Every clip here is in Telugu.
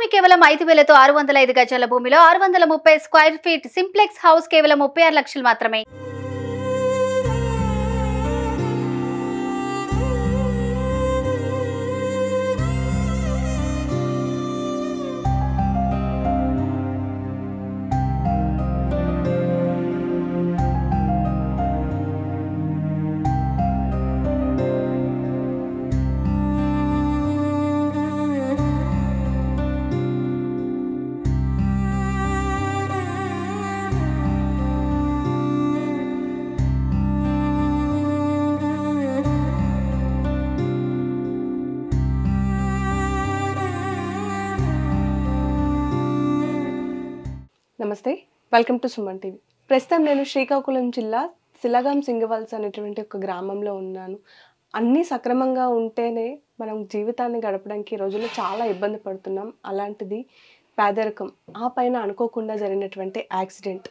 భూమి కేవలం 5,000తో 605 గజాల భూమిలో 630 స్క్వేర్ ఫీట్ సింప్లెక్స్ హౌస్ కేవలం 36 లక్షలు మాత్రమే. నమస్తే, వెల్కమ్ టు సుమన్ టీవీ. ప్రస్తుతం నేను శ్రీకాకుళం జిల్లా సిలగాం సింగవల్స్ అనేటువంటి ఒక గ్రామంలో ఉన్నాను. అన్నీ సక్రమంగా ఉంటేనే మనం జీవితాన్ని గడపడానికి ఈ రోజుల్లో చాలా ఇబ్బంది పడుతున్నాం. అలాంటిది పేదరికం, ఆ పైన అనుకోకుండా జరిగినటువంటి యాక్సిడెంట్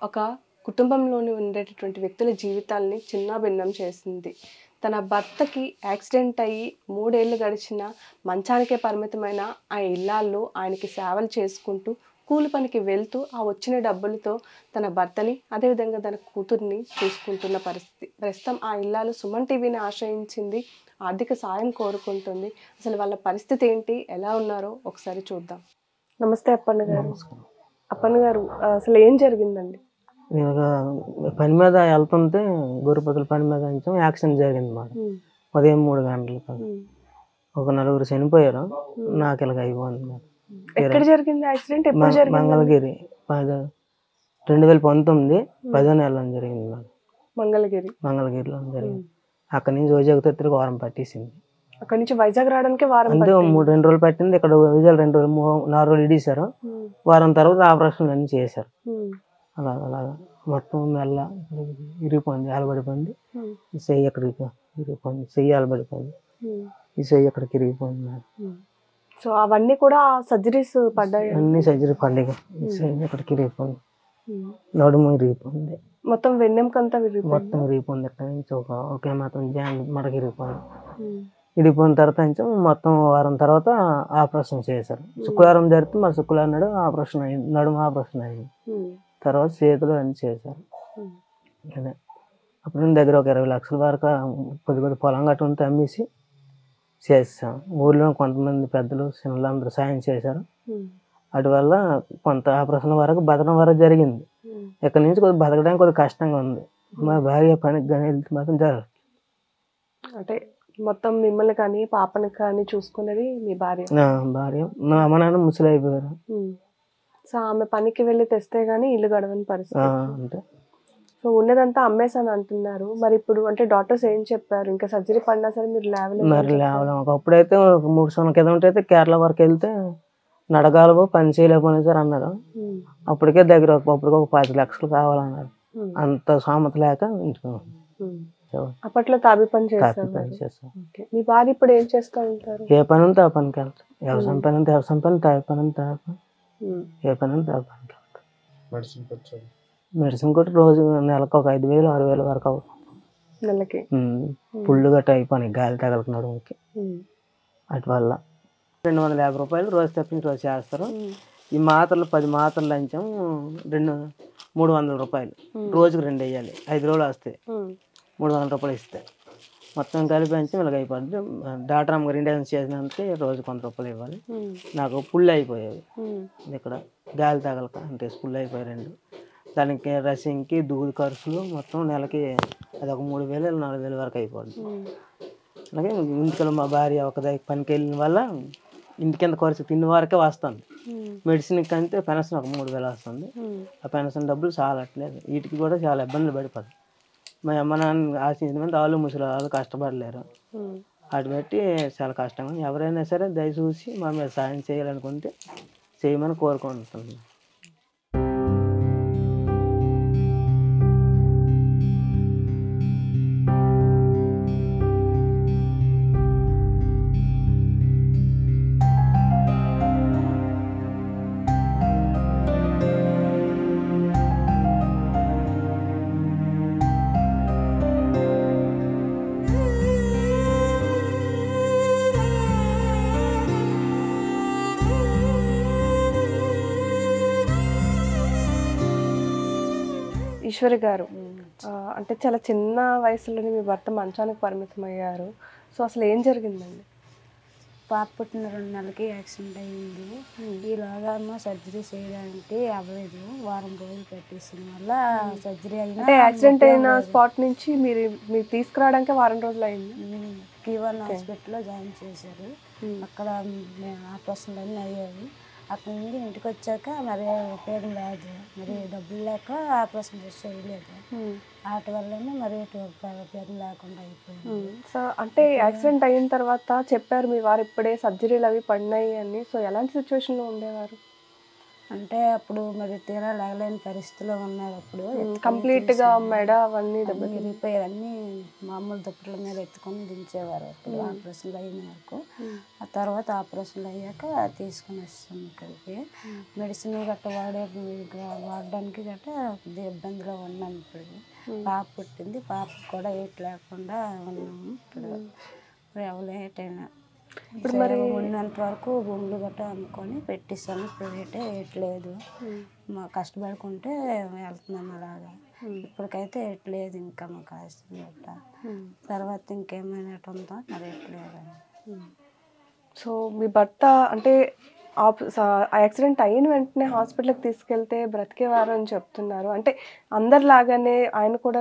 ఒక కుటుంబంలోని ఉండేటటువంటి వ్యక్తుల జీవితాల్ని చిన్నాభిన్నం చేసింది. తన భర్తకి యాక్సిడెంట్ అయ్యి 3 ఏళ్ళు గడిచిన మంచానికే పరిమితమైన ఆ ఇల్లాల్లో ఆయనకి సేవలు చేసుకుంటూ కూలి పనికి వెళ్తూ ఆ వచ్చిన డబ్బులతో తన భర్తని అదేవిధంగా తన కూతుర్ని చూసుకుంటున్న పరిస్థితి. ప్రస్తుతం ఆ ఇల్లాలు సుమన్ టీవీని ఆశ్రయించింది, ఆర్థిక సాయం కోరుకుంటుంది. అసలు వాళ్ళ పరిస్థితి ఏంటి, ఎలా ఉన్నారో ఒకసారి చూద్దాం. నమస్తే అప్పన్న గారు. అప్పన్న గారు, అసలు ఏం జరిగిందండి? నేను పని మీద వెళ్తుంటే గొర్రెపతుల పని మీద యాక్సిడెంట్ జరిగింది మాట. ఉదయం 3 గంటలకు ఒక 4 చనిపోయారు. నాకు ఇలాగ అయిపోయింది. ఎక్కడ జరిగింది యాక్సిడెంట్? మంగళగిరి 2019 10వ నెలలో జరిగింది. మంగళగిరిలో జరిగింది. అక్కడి నుంచి వైజాగ్ తిరిగి వారం పట్టేసింది. అక్కడి నుంచి వైజాగ్ రావడానికి వారం అంటే 2 రోజులు పట్టింది. ఇక్కడ వైజాగ్ 2 రోజులు 4 రోజులు ఇడిసారు. వారం తర్వాత ఆపరేషన్లు అన్ని చేశారు. అలాగా మొత్తం మెల్ల ఇరిగిపోయింది, ఆలబడిపోయింది. ఈ చెయ్యి ఎక్కడికి ఇరిగిపోయింది, చెయ్యి ఆలబడిపోయింది, ఈ చెయ్యి ఎక్కడికి ఇరిగిపోయింది. సో అవన్నీ కూడా సర్జరీస్ పడ్డాయి, అన్ని సర్జరీ పడ్డాయి. ఎక్కడికి ఇరిగిపోయింది, నడుము ఇరిగిపోయింది, మొత్తం వెన్నెంకంతా మొత్తం ఇరిగిపోయింది. ఎక్కడి నుంచి ఒకే మాత్రం జాన్ మడకి ఇరిగిపోయింది. ఇరిగిపోయిన తర్వాత మొత్తం వారం తర్వాత ఆపరేషన్ చేశారు. శుక్రవారం జరిగితే మరి శుక్రవారం నాడు ఆపరేషన్ అయింది, నడుము ఆపరేషన్ అయింది. తర్వాత చేతులు అన్ని చేశారు. అదే అప్పుడు దగ్గర ఒక 20 లక్షల వరకు కొద్ది పొలం గట్టు ఉంటే అమ్మేసి చేసాం. ఊర్లో కొంతమంది పెద్దలు చిన్నలు అందరూ సాయం చేశారు. అటు వల్ల కొంత ఆపరేషన్ వరకు బతకడం వరకు జరిగింది. ఇక్కడ నుంచి కొద్దిగా బతకడానికి కొద్దిగా కష్టంగా ఉంది. మా భార్య పనికి కానీ వెళ్తే మాత్రం జరగదు. అంటే మొత్తం మిమ్మల్ని కానీ పాపని కానీ చూసుకునేది మీ భార్య? మా అమ్మ నాన్న ముసలి అయిపోయారు. సో ఆమె పనికి వెళ్ళి తెస్తే గానీ ఇల్లు గడవని పరిస్థితి. అంటే సో ఉన్నదంతా అమ్మేసాను అంటున్నారు. మరి ఇప్పుడు అంటే డాక్టర్స్ ఏం చెప్పారు? ఇంకా సర్జరీ పడినా సరే మీరు లేవలేము. ఒకప్పుడైతే 3 సంవత్సరాల కింద అయితే కేరళ వరకు వెళ్తే నడగాలవు, పని చేయలేకపోయినా సార్ అన్నారు. అప్పటికే దగ్గర అప్పటికి ఒక 10 లక్షలు కావాలన్నారు. అంత సామత లేక అప్పట్లో తాబి పని చేస్తారు. మీ భార్య ఇప్పుడు ఏం చేస్తూ ఉంటారు? ఏ పని ఉంటే ఆ పనికి వెళ్తారు. వ్యవసాయం పని ఉంటే వ్యవసాయం పని, తావి పని ఉంటే ఏ పని ఉంటే ఆ పనికి వెళ్తారు. మెడిసిన్ కూడా రోజు నెలకు ఒక 5,000 6,000 వరకు అవుతుంది నెలకి. పుళ్ళు గట్ట అయిపోయి గాలి తగలుతున్నాడు. అటు వల్ల 250 రూపాయలు రోజు తప్పించి రోజు చేస్తారు. ఈ మాత్రలు 10 మాత్రలు లంచం 300 రూపాయలు. రోజుకి 2 వేయాలి. 5 రోజులు వస్తాయి, 300 రూపాయలు ఇస్తాయి. మొత్తం కలిపి ఇలాగ అయిపోద్ది. డాక్టర్ అమ్మగారు ఇండక్షన్ చేసినందుకే రోజు 100 రూపాయలు ఇవ్వాలి. నాకు పుళ్ళు అయిపోయేవి ఇక్కడ గాలి తగలక, అంటే పుళ్ళు అయిపోయాయి 2. దానికి రసింగ్కి దూది ఖర్చులు మొత్తం నెలకి అది ఒక 3,000 4,000 వరకు అయిపోద్ది. అలాగే ఇంటికి మా భార్య ఒక పనికి వెళ్ళిన వల్ల ఇంటికింత ఖర్చు తిండి వరకే వస్తుంది. మెడిసిన్కి అంటే పెన్షన్ ఒక 3,000 వస్తుంది. ఆ పెన్షన్ డబ్బులు చాలా అట్లేదు. వీటికి కూడా చాలా ఇబ్బందులు పడిపోతుంది. మా అమ్మ నాన్న ఆశించిన వాళ్ళు ముసలి వాళ్ళు కష్టపడలేరు. వాటి బట్టి చాలా కష్టంగా. ఎవరైనా సరే దయచూసి మా మీద సాయం చేయాలనుకుంటే చేయమని కోరుకుంటున్నాను. ఈశ్వరి గారు, అంటే చాలా చిన్న వయసులోనే మీ భర్త మంచానికి పరిమితం అయ్యారు. సో అసలు ఏం జరిగిందండి? పాప పుట్టిన 2 నెలలకి యాక్సిడెంట్ అయ్యింది. ఈలోగా సర్జరీ చేయడానికి అవ్వలేదు. వారం రోజులు పెట్టేసిన వల్ల సర్జరీ అయినా అంటే యాక్సిడెంట్ అయిన స్పాట్ నుంచి మీరు తీసుకురావడానికి వారం రోజులు అయింది. K1 హాస్పిటల్లో జాయిన్ చేశారు. అక్కడ ఆపరేషన్లు అన్నీ అయ్యాయి. అక్కడ నుండి ఇంటికి వచ్చాక మరి ఉపయోగం లేదు, మరి డబ్బులు లేక ఆపరేషన్ చేయలేదు. వాటి వల్లనే మరి ఉపయోగం లేకుండా అయిపోయింది. సో అంటే యాక్సిడెంట్ అయిన తర్వాత చెప్పారు మీ వారు ఇప్పుడే సర్జరీలు అవి పడినాయి అని. సో ఎలాంటి సిచ్యువేషన్లో ఉండేవారు? అంటే అప్పుడు మరి తీరా లేగలేని పరిస్థితిలో ఉన్నారు. అప్పుడు కంప్లీట్ గా మెడ అవన్నీ విరిగిపోయారు. అన్నీ మామూలు దుప్పట్ల మీద ఎత్తుకొని దించేవారు అప్పుడు ఆపరేషన్లు అయిన వరకు. ఆ తర్వాత ఆపరేషన్లు అయ్యాక తీసుకుని వస్తాం ఇక్కడికి. మెడిసిన్ గట్ట వాడడానికి గట్ట ఇబ్బందిలో ఉన్నాం. ఇప్పుడు పాప పుట్టింది, పాపకు కూడా ఏట్ లేకుండా ఉన్నాము. ఇప్పుడు ఎవరైనా ఇప్పుడు మరి ఉన్నంత వరకు భూములు గట్రా అమ్ముకొని పెట్టిస్తాను. ఇప్పుడు ఏట్లేదు, మా కష్టపడుకుంటే వెళ్తున్నాం అలాగా. ఇప్పటికైతే ఏట్లేదు ఇంకా మాకు ఆస్తి గట్రా. తర్వాత ఇంకేమైనా ఉందో మరి ఏట్లేదు. సో మీ భర్త అంటే యాక్సిడెంట్ అయిన వెంటనే హాస్పిటల్కి తీసుకెళ్తే బ్రతికేవారు అని చెప్తున్నారు. అంటే అందరిలాగానే ఆయన కూడా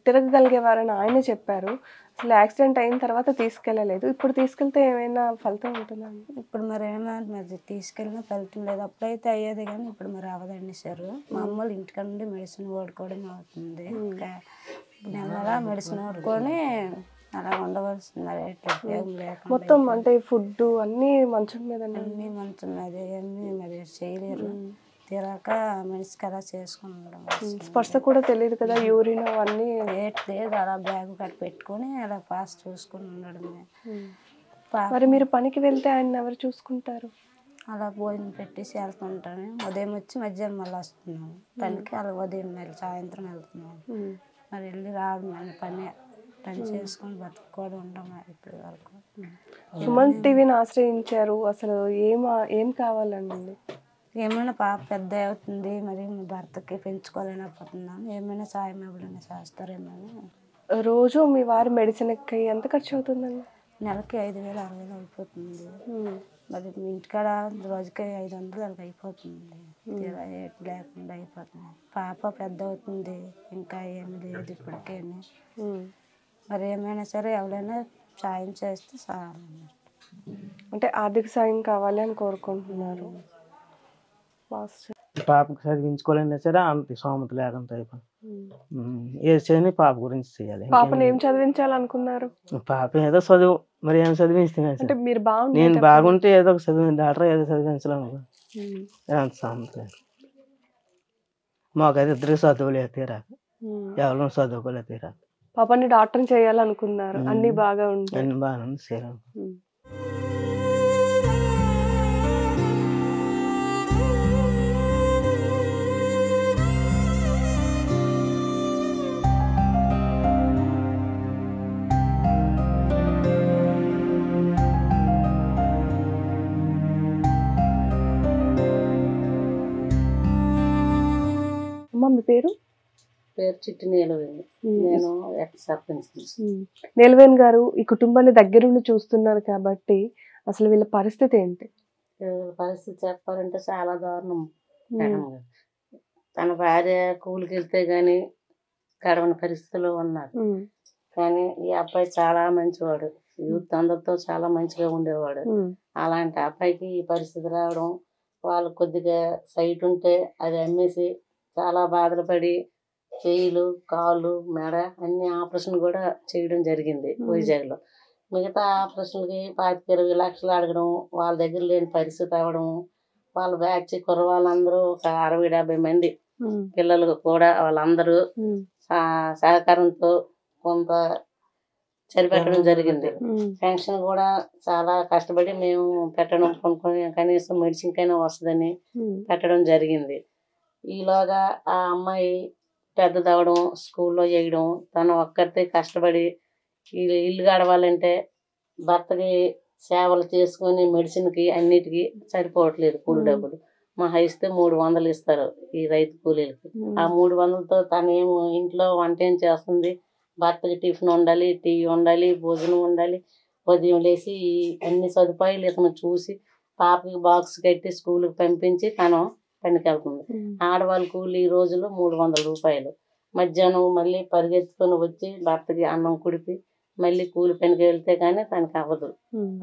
తిరగగలిగేవారని ఆయనే చెప్పారు. అసలు యాక్సిడెంట్ అయిన తర్వాత తీసుకెళ్ళలేదు. ఇప్పుడు తీసుకెళ్తే ఏమైనా ఫలితం ఉంటుందా? ఇప్పుడు మరి మరి తీసుకెళ్ళినా ఫలితం లేదు. అప్పుడైతే అయ్యేది కానీ ఇప్పుడు మరి అవదండి సార్. మా అమ్మలు ఇంటికాడ నుండి మెడిసిన్ వాడుకోవడం అవుతుంది. నెలలా మెడిసిన్ వాడుకొని అలా ఉండవలసింది. మరి ఉపయోగం లేకుండా మొత్తం అంటే ఫుడ్ అన్నీ మంచం మీద, అన్నీ మంచం మీద అన్నీ మరి చేయలేరు. తీరాక మనిషికి అలా చేసుకుని ఉండడం. స్పర్శ కూడా తెలియదు కదా, యూరిన్ అవన్నీ లేదు. అలా బ్యాగ్ కట్టి పెట్టుకొని అలా పాస్ చూసుకుని ఉండడమే. మరి మీరు పనికి వెళ్తే ఆయన ఎవరు చూసుకుంటారు? అలా భోజనం పెట్టేసి వెళ్తుంటాను. ఉదయం వచ్చి మధ్యాహ్నం మళ్ళీ వస్తున్నాము పనికి. అలా ఉదయం మళ్ళీ సాయంత్రం వెళ్తున్నాము. మరి వెళ్ళి రావడం పని చేసుకొని బతుకోవడం ఉండము ఇప్పటి వరకు. సుమన్ టీవీని ఆశ్రయించారు. అసలు ఏం కావాలండి? ఏమైనా పాప పెద్ద అవుతుంది, మరి మా భర్తకి పెంచుకోలేకపోతున్నాను, ఏమైనా సాయం ఎవరైనా చేస్తారేమో. రోజు మీ వారి మెడిసిన్కి ఎంత ఖర్చు అవుతుందండి? నెలకి 5,000 6,000 అయిపోతుంది. మరి ఇంటికాడ రోజుకి 500 అలా అయిపోతుంది. లేకుండా అయిపోతుంది. పాప పెద్ద అవుతుంది, ఇంకా ఏమి లేదు ఇప్పటికేమి. మరి ఏమైనా సరే ఎవరైనా సాయం చేస్తే సార్ అంటే ఆర్థిక సాయం కావాలి అని కోరుకుంటున్నారు. పాపకు చదివించుకోవాలన్నా సరే అంత సోమత లేకుండా ఏ చేయని పాప గురించి చేయాలి. పాపను ఏం చదివించాలనుకున్నారు? పాప ఏదో చదువు, మరి ఏం చదివిస్తున్నాను. అంటే మీరు నేను బాగుంటే ఏదో ఒక చదివి డాక్టర్ ఏదో చదివించలేము. అంత సోమత లేదు. మాకైతే ఇద్దరికి చదువులేదు తీరాక, ఎవరు చదువుకోలేదు తీరాక. పాపని డాక్టర్ చేయాలనుకున్నారు. అన్ని బాగా ఉంటాయి. అన్ని బాగా ఉంది చేయడం. మీ పేరు? చిట్టి నీలవేణి. నేను ఎక్స్ సర్పంచ్. నీలవేణి గారు, ఈ కుటుంబాన్ని దగ్గరుండి చూస్తున్నారు కాబట్టి అసలు వీళ్ళ పరిస్థితి ఏంటి? పరిస్థితి చెప్పాలంటే చాలా దారుణం. తన భార్య కూలికి వెళ్తే గాని గడవని పరిస్థితిలో ఉన్నాడు. కానీ ఈ అబ్బాయి చాలా మంచివాడు, యూత్ అందరితో చాలా మంచిగా ఉండేవాడు. అలాంటి అబ్బాయికి ఈ పరిస్థితి రావడం, వాళ్ళు కొద్దిగా సైట్ ఉంటే అది అమ్మేసి చాలా బాధలు పడి చేయిలు కాళ్ళు మెడ అన్ని ఆపరేషన్ కూడా చేయడం జరిగింది వైజాగ్లో. మిగతా ఆపరేషన్కి 25-20 లక్షలు అడగడం, వాళ్ళ దగ్గర లేని పరిస్థితి అవ్వడం, వాళ్ళ బ్యాచ్ కుర్రవాళ్ళందరూ ఒక 60-70 మంది పిల్లలు కూడా వాళ్ళందరూ సహకారంతో కొంత సరిపెట్టడం జరిగింది. పెన్షన్ కూడా చాలా కష్టపడి మేము పెట్టడం, కొనుక్కొని కనీసం మెడిసిన్ కైనా వస్తుందని పెట్టడం జరిగింది. ఈలోగా ఆ అమ్మాయి పెద్దదవడం, స్కూల్లో వేయడం, తను ఒక్కరితే కష్టపడి ఇల్లు గడవాలంటే భర్తకి సేవలు చేసుకొని మెడిసిన్కి అన్నిటికీ సరిపోవట్లేదు కూలి డబ్బులు. మహా ఇస్తే 300 ఇస్తారు ఈ రైతు కూలీలకి. ఆ 300తో తనేమో ఇంట్లో వంట ఏం చేస్తుంది, భర్తకి టిఫిన్ ఉండాలి, టీ ఉండాలి, భోజనం ఉండాలి. ఉదయం లేచి అన్ని సదుపాయాలు ఇతను చూసి పాపకి బాక్స్ కట్టి స్కూల్కి పంపించి తను పనికి వెళ్తుంది. ఆడవాళ్ళ కూలి ఈ రోజులో 300 రూపాయలు. మధ్యాహ్నం మళ్ళీ పరిగెత్తుకొని వచ్చి భర్తకి అన్నం కుడిపి మళ్ళీ కూలి పనికి వెళ్తే కానీ తనకి అవ్వదు.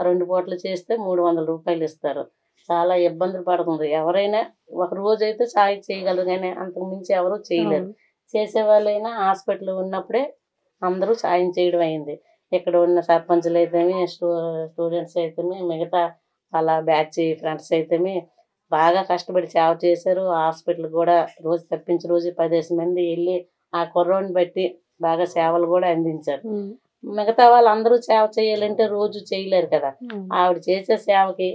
2 పూటలు చేస్తే 300 రూపాయలు ఇస్తారు. చాలా ఇబ్బందులు పడుతుంది. ఎవరైనా ఒక రోజు అయితే సాయం చేయగలరు కానీ అంతకు మించి ఎవరు చేయలేరు. చేసే వాళ్ళైనా హాస్పిటల్ ఉన్నప్పుడే అందరూ సాయం చేయడం అయింది. ఇక్కడ ఉన్న సర్పంచులు అయితేమి, స్టూడెంట్స్ అయితేమి, మిగతా వాళ్ళ బ్యాచ్ ఫ్రెండ్స్ అయితేమి బాగా కష్టపడి సేవ చేశారు. హాస్పిటల్ కూడా రోజు తప్పించి రోజు 10 మంది వెళ్ళి ఆ కుర్రోడిని బట్టి బాగా సేవలు కూడా అందించారు. మిగతా వాళ్ళందరూ సేవ చేయాలంటే రోజు చేయలేరు కదా. ఆవిడ చేసే సేవకి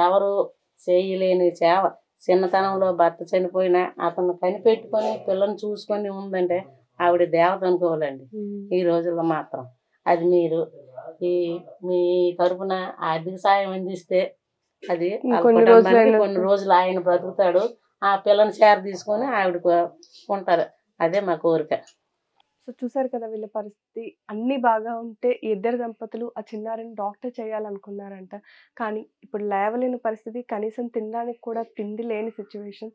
ఎవరు చేయలేని సేవ. చిన్నతనంలో భర్త చనిపోయినా అతను కనిపెట్టుకొని పిల్లని చూసుకొని ఉందంటే ఆవిడ దేవత అనుకోవాలండి ఈ రోజుల్లో మాత్రం. అది మీరు మీ తరపున ఆర్థిక సాయం అందిస్తే అది కొన్ని రోజులు ఆయన బ్రతుకుతాడు. ఆ పిల్లని షేర్ తీసుకొని ఆవిడకు ఉంటారు. అదే మా కోరిక. సో చూసారు కదా వీళ్ళ పరిస్థితి. అన్ని బాగా ఉంటే ఈ ఇద్దరు దంపతులు ఆ చిన్నారిని డాక్టర్ చేయాలనుకున్నారంట. కానీ ఇప్పుడు లేవలేని పరిస్థితి, కనీసం తినడానికి కూడా తిండి లేని సిచ్యువేషన్.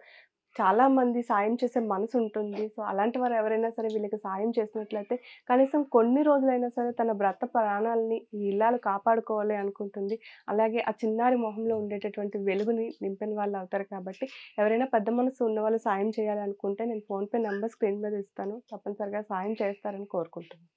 చాలా మంది సాయం చేసే మనసు ఉంటుంది. సో అలాంటి వారు ఎవరైనా సరే వీళ్ళకి సాయం చేసినట్లయితే కనీసం కొన్ని రోజులైనా సరే తన భర్త ప్రాణాలని ఈ ఇల్లాలు కాపాడుకోవాలి అనుకుంటుంది. అలాగే ఆ చిన్నారి మొహంలో ఉండేటటువంటి వెలుగుని నింపిన వాళ్ళు అవుతారు. కాబట్టి ఎవరైనా పెద్ద మనసు ఉన్న వాళ్ళు సాయం చేయాలనుకుంటే నేను ఫోన్పే నెంబర్ స్క్రీన్ మీద ఇస్తాను. తప్పనిసరిగా సాయం చేస్తారని కోరుకుంటున్నాను.